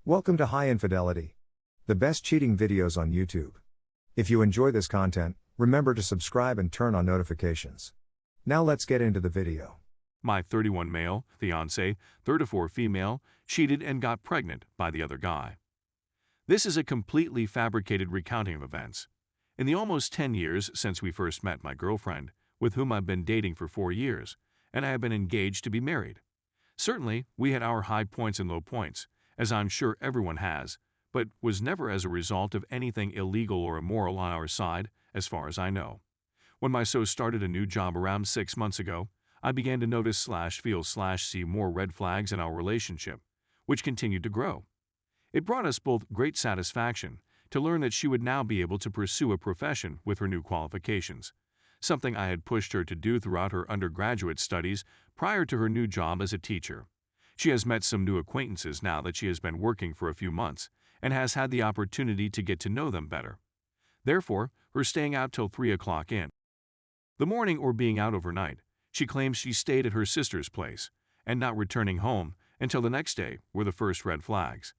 Welcome to High Infidelity, the best cheating videos on YouTube. If you enjoy this content, remember to subscribe and turn on notifications. Now let's get into the video. My 31 male, fiancé, 34 female, cheated and got pregnant by the other guy. This is a completely fabricated recounting of events. In the almost 10 years since we first met my girlfriend, with whom I've been dating for 4 years, and I have been engaged to be married. Certainly, we had our high points and low points, as I'm sure everyone has, but was never as a result of anything illegal or immoral on our side, as far as I know. When my so started a new job around 6 months ago, I began to notice/feel/see more red flags in our relationship, which continued to grow. It brought us both great satisfaction to learn that she would now be able to pursue a profession with her new qualifications, something I had pushed her to do throughout her undergraduate studies prior to her new job as a teacher. She has met some new acquaintances now that she has been working for a few months and has had the opportunity to get to know them better. Therefore, her staying out till 3 o'clock in the morning or being out overnight, she claims she stayed at her sister's place and not returning home until the next day were the first red flags.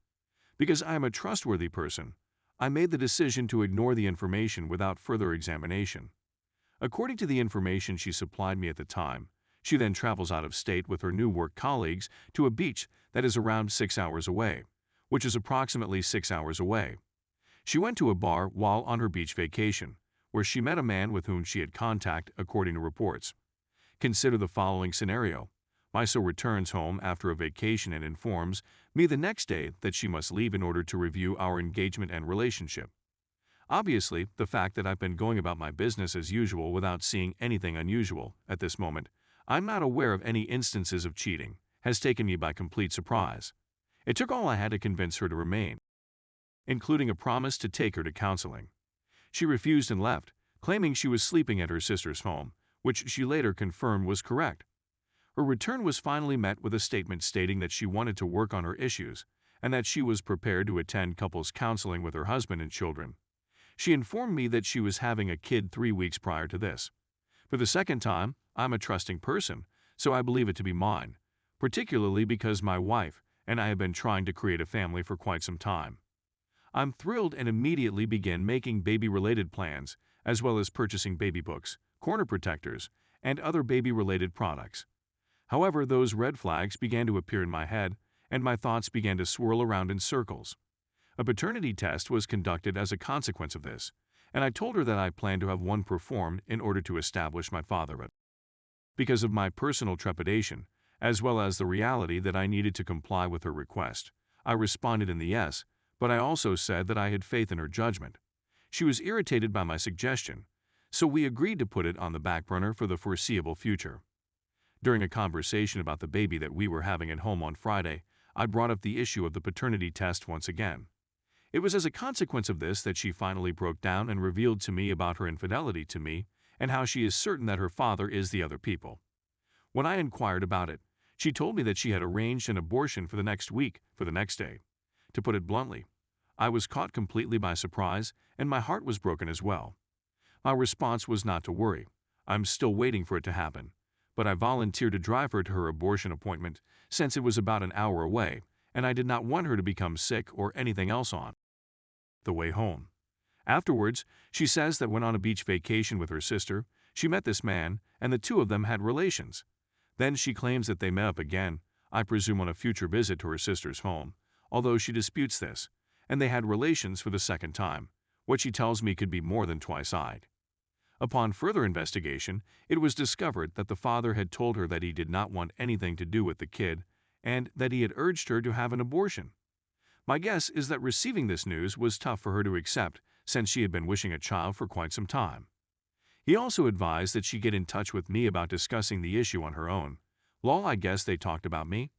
Because I am a trustworthy person, I made the decision to ignore the information without further examination. According to the information she supplied me at the time, she then travels out of state with her new work colleagues to a beach that is around 6 hours away, which is approximately 6 hours away. She went to a bar while on her beach vacation, where she met a man with whom she had contact, according to reports. Consider the following scenario. Miso returns home after a vacation and informs me the next day that she must leave in order to review our engagement and relationship. Obviously, the fact that I've been going about my business as usual without seeing anything unusual at this moment, I'm not aware of any instances of cheating, has taken me by complete surprise. It took all I had to convince her to remain, including a promise to take her to counseling. She refused and left, claiming she was sleeping at her sister's home, which she later confirmed was correct. Her return was finally met with a statement stating that she wanted to work on her issues and that she was prepared to attend couples counseling with her husband and children. She informed me that she was having a kid 3 weeks prior to this. For the second time, I'm a trusting person, so I believe it to be mine, particularly because my wife and I have been trying to create a family for quite some time. I'm thrilled and immediately began making baby-related plans, as well as purchasing baby books, corner protectors, and other baby-related products. However, those red flags began to appear in my head, and my thoughts began to swirl around in circles. A paternity test was conducted as a consequence of this, and I told her that I planned to have one performed in order to establish my fatherhood. Because of my personal trepidation, as well as the reality that I needed to comply with her request, I responded in the yes, but I also said that I had faith in her judgment. She was irritated by my suggestion, so we agreed to put it on the back burner for the foreseeable future. During a conversation about the baby that we were having at home on Friday, I brought up the issue of the paternity test once again. It was as a consequence of this that she finally broke down and revealed to me about her infidelity to me and how she is certain that her father is the other people. When I inquired about it, she told me that she had arranged an abortion for the next week, for the next day. To put it bluntly, I was caught completely by surprise and my heart was broken as well. My response was not to worry. I'm still waiting for it to happen, but I volunteered to drive her to her abortion appointment since it was about an hour away and I did not want her to become sick or anything else on the way home. Afterwards, she says that when on a beach vacation with her sister, she met this man and the two of them had relations. Then she claims that they met up again, I presume on a future visit to her sister's home, although she disputes this, and they had relations for the second time, what she tells me could be more than twice-eyed. Upon further investigation, it was discovered that the father had told her that he did not want anything to do with the kid and that he had urged her to have an abortion. My guess is that receiving this news was tough for her to accept since she had been wishing a child for quite some time. He also advised that she get in touch with me about discussing the issue on her own. Lol, I guess they talked about me.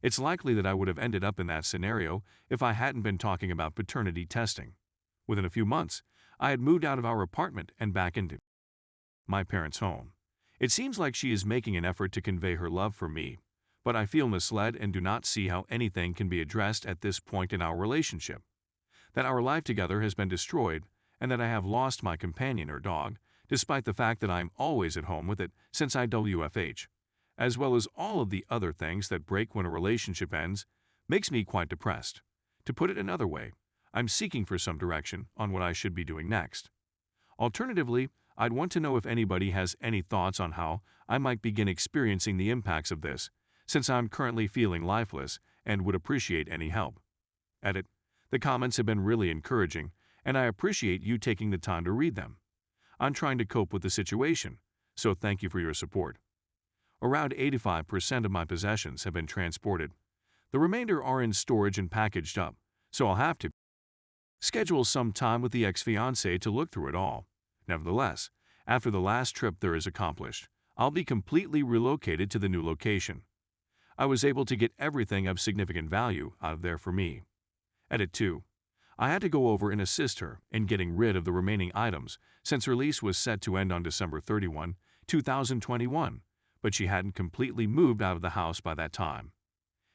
It's likely that I would have ended up in that scenario if I hadn't been talking about paternity testing. Within a few months, I had moved out of our apartment and back into my parents' home. It seems like she is making an effort to convey her love for me, but I feel misled and do not see how anything can be addressed at this point in our relationship. That our life together has been destroyed and that I have lost my companion or dog, despite the fact that I'm always at home with it since I WFH, as well as all of the other things that break when a relationship ends, makes me quite depressed. To put it another way, I'm seeking for some direction on what I should be doing next. Alternatively, I'd want to know if anybody has any thoughts on how I might begin experiencing the impacts of this, since I'm currently feeling lifeless and would appreciate any help. Edit. The comments have been really encouraging, and I appreciate you taking the time to read them. I'm trying to cope with the situation, so thank you for your support. Around 85% of my possessions have been transported. The remainder are in storage and packaged up, so I'll have to schedule some time with the ex-fiancée to look through it all. Nevertheless, after the last trip there is accomplished, I'll be completely relocated to the new location. I was able to get everything of significant value out of there for me. Edit 2. I had to go over and assist her in getting rid of the remaining items since her lease was set to end on December 31, 2021, but she hadn't completely moved out of the house by that time.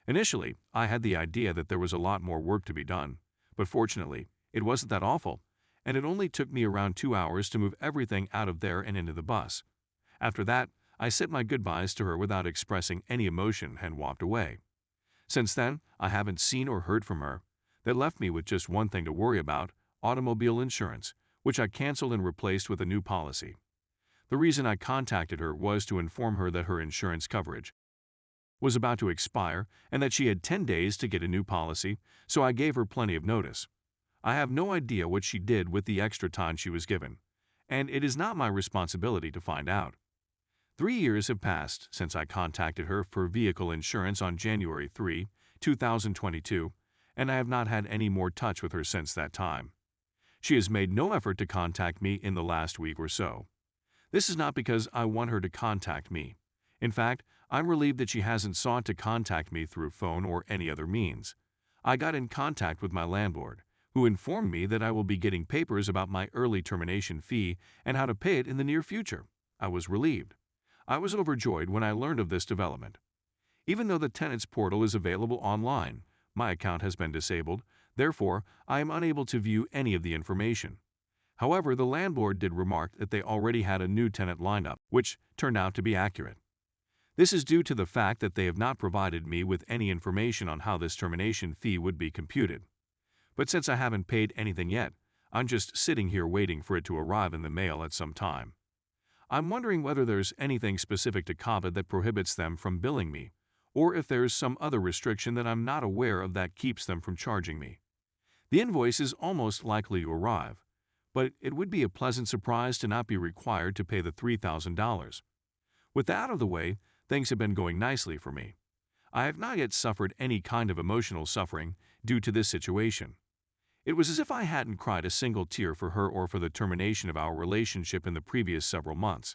Initially, I had the idea that there was a lot more work to be done, but fortunately, it wasn't that awful, and it only took me around 2 hours to move everything out of there and into the bus. After that, I said my goodbyes to her without expressing any emotion and walked away. Since then, I haven't seen or heard from her. That left me with just one thing to worry about: automobile insurance, which I canceled and replaced with a new policy. The reason I contacted her was to inform her that her insurance coverage was about to expire and that she had 10 days to get a new policy, so I gave her plenty of notice. I have no idea what she did with the extra time she was given, and it is not my responsibility to find out. 3 years have passed since I contacted her for vehicle insurance on January 3, 2022, and I have not had any more touch with her since that time. She has made no effort to contact me in the last week or so. This is not because I want her to contact me. In fact, I'm relieved that she hasn't sought to contact me through phone or any other means. I got in contact with my landlord, who informed me that I will be getting papers about my early termination fee and how to pay it in the near future. I was relieved. I was overjoyed when I learned of this development. Even though the tenants portal is available online, my account has been disabled, therefore I am unable to view any of the information. However, the landlord did remark that they already had a new tenant lined up, which turned out to be accurate. This is due to the fact that they have not provided me with any information on how this termination fee would be computed. But since I haven't paid anything yet, I'm just sitting here waiting for it to arrive in the mail at some time. I'm wondering whether there's anything specific to COVID that prohibits them from billing me, or if there's some other restriction that I'm not aware of that keeps them from charging me. The invoice is almost likely to arrive, but it would be a pleasant surprise to not be required to pay the $3,000. With that out of the way, things have been going nicely for me. I have not yet suffered any kind of emotional suffering due to this situation. It was as if I hadn't cried a single tear for her or for the termination of our relationship in the previous several months.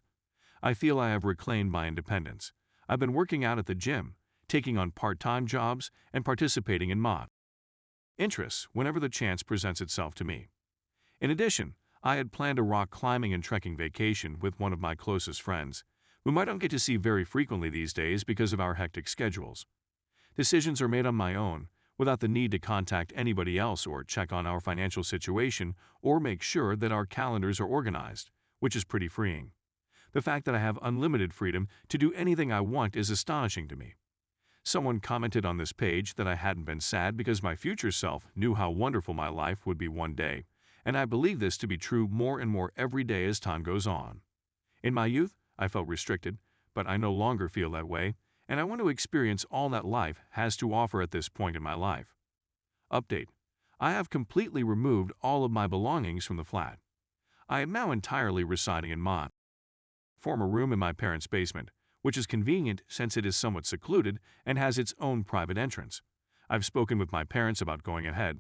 I feel I have reclaimed my independence. I've been working out at the gym, taking on part-time jobs, and participating in mod interests whenever the chance presents itself to me. In addition, I had planned a rock climbing and trekking vacation with one of my closest friends, whom I don't get to see very frequently these days because of our hectic schedules. Decisions are made on my own, without the need to contact anybody else or check on our financial situation or make sure that our calendars are organized, which is pretty freeing. The fact that I have unlimited freedom to do anything I want is astonishing to me. Someone commented on this page that I hadn't been sad because my future self knew how wonderful my life would be one day, and I believe this to be true more and more every day as time goes on. In my youth, I felt restricted, but I no longer feel that way, and I want to experience all that life has to offer at this point in my life. Update: I have completely removed all of my belongings from the flat. I am now entirely residing in my former room in my parents' basement, which is convenient since it is somewhat secluded and has its own private entrance. I've spoken with my parents about going ahead,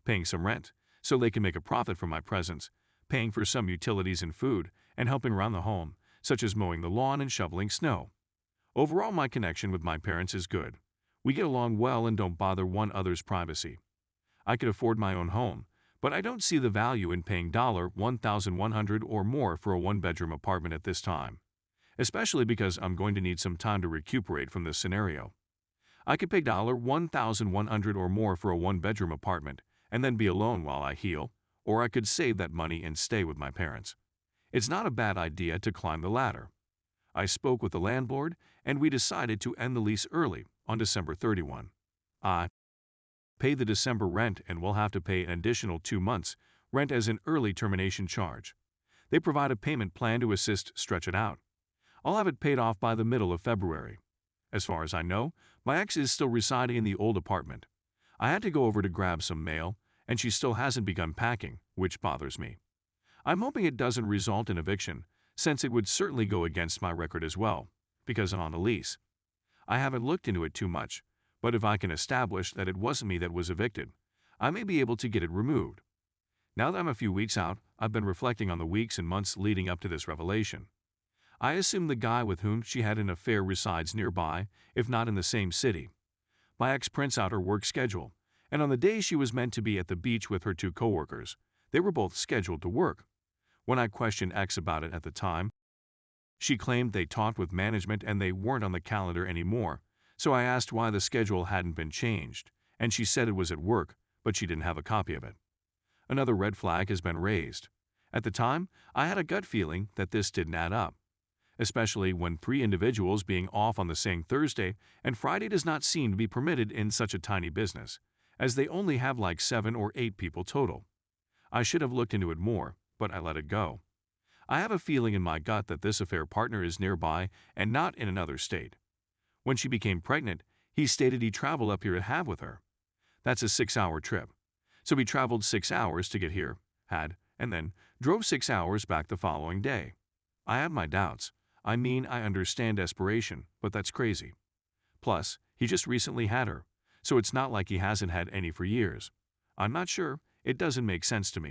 paying some rent, so they can make a profit from my presence, paying for some utilities and food, and helping around the home, such as mowing the lawn and shoveling snow. Overall, my connection with my parents is good. We get along well and don't bother one another's privacy. I could afford my own home, but I don't see the value in paying $1,100 or more for a one-bedroom apartment at this time, especially because I'm going to need some time to recuperate from this scenario. I could pay $1,100 or more for a one-bedroom apartment and then be alone while I heal, or I could save that money and stay with my parents. It's not a bad idea to climb the ladder. I spoke with the landlord, and we decided to end the lease early on December 31. pay the December rent and will have to pay an additional 2 months rent as an early termination charge. They provide a payment plan to assist stretch it out. I'll have it paid off by the middle of February. As far as I know, my ex is still residing in the old apartment. I had to go over to grab some mail, and she still hasn't begun packing, which bothers me. I'm hoping it doesn't result in eviction, since it would certainly go against my record as well, because I'm on a lease. I haven't looked into it too much, but if I can establish that it wasn't me that was evicted, I may be able to get it removed. Now that I'm a few weeks out, I've been reflecting on the weeks and months leading up to this revelation. I assume the guy with whom she had an affair resides nearby, if not in the same city. My ex prints out her work schedule, and on the day she was meant to be at the beach with her 2 coworkers, they were both scheduled to work. When I questioned X about it at the time, she claimed they talked with management and they weren't on the calendar anymore, so I asked why the schedule hadn't been changed, and she said it was at work, but she didn't have a copy of it. Another red flag has been raised. At the time, I had a gut feeling that this didn't add up, especially when 3 individuals being off on the same Thursday and Friday does not seem to be permitted in such a tiny business, as they only have like 7 or 8 people total. I should have looked into it more, but I let it go. I have a feeling in my gut that this affair partner is nearby and not in another state. When she became pregnant, he stated he traveled up here to have with her. That's a 6-hour trip. So he traveled 6 hours to get here, and then drove 6 hours back the following day. I have my doubts. I mean, I understand desperation, but that's crazy. Plus, he just recently had her, so it's not like he hasn't had any for years. I'm not sure. It doesn't make sense to me.